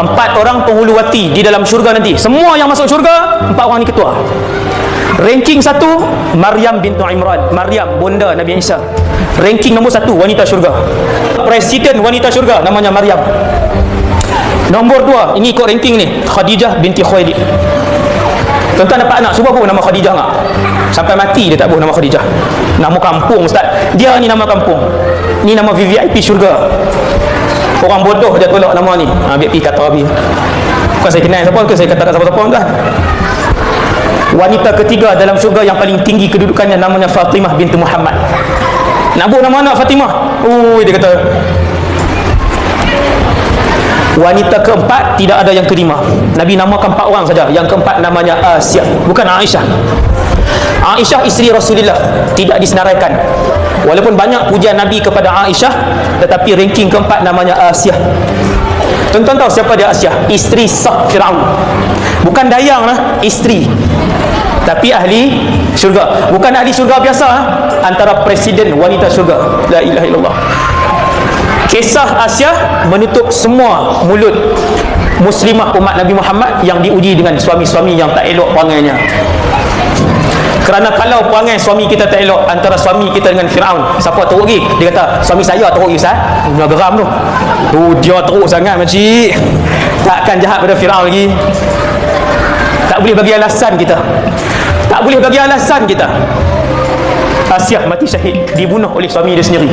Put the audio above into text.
4 orang penghuluwati di dalam syurga nanti. Semua yang masuk syurga, 4 orang ni ketua. Ranking 1, Maryam bintu Imran, Maryam bonda Nabi Isa. Ranking nombor 1, wanita syurga. Presiden wanita syurga namanya Maryam. Nombor 2, ini ikut ranking ni, Khadijah binti Khuwailid. Tuan-tuan dapat anak, cuba pun nama Khadijah tak? Sampai mati dia tak buh nama Khadijah. Nama kampung ustaz. Dia ni nama kampung. Ni nama VVIP syurga. Orang bodoh dia tolak nama ni. Biar pergi kata habis. Bukan saya kenal siapa ke, saya kata kat siapa-siapa tuan. Wanita ketiga dalam syurga yang paling tinggi kedudukannya namanya Fatimah binti Muhammad. Nak buh nama anak Fatimah. Dia kata. Wanita keempat tidak ada yang kelima. Nabi namakan 4 orang saja. Yang keempat namanya Asia, bukan Aisyah. Aisyah isteri Rasulullah, tidak disenaraikan. Walaupun banyak pujian Nabi kepada Aisyah, tetapi ranking keempat namanya Asia. Tuan-tuan tahu siapa dia Asia? Isteri sah Firaun. Bukan dayang lah, isteri. Tapi ahli syurga. Bukan ahli syurga biasa, antara presiden wanita syurga. La ilaha illallah. Kisah Asia menutup semua mulut muslimah umat Nabi Muhammad yang diuji dengan suami-suami yang tak elok perangainya. Kerana kalau perangai suami kita tak elok, antara suami kita dengan Firaun, siapa teruk lagi? Dia kata, suami saya teruk lagi Ustaz. Dia geram tu. Dia teruk sangat makcik. Takkan jahat pada Firaun lagi. Tak boleh bagi alasan kita. Tak boleh bagi alasan kita. Asia mati syahid, dibunuh oleh suami dia sendiri.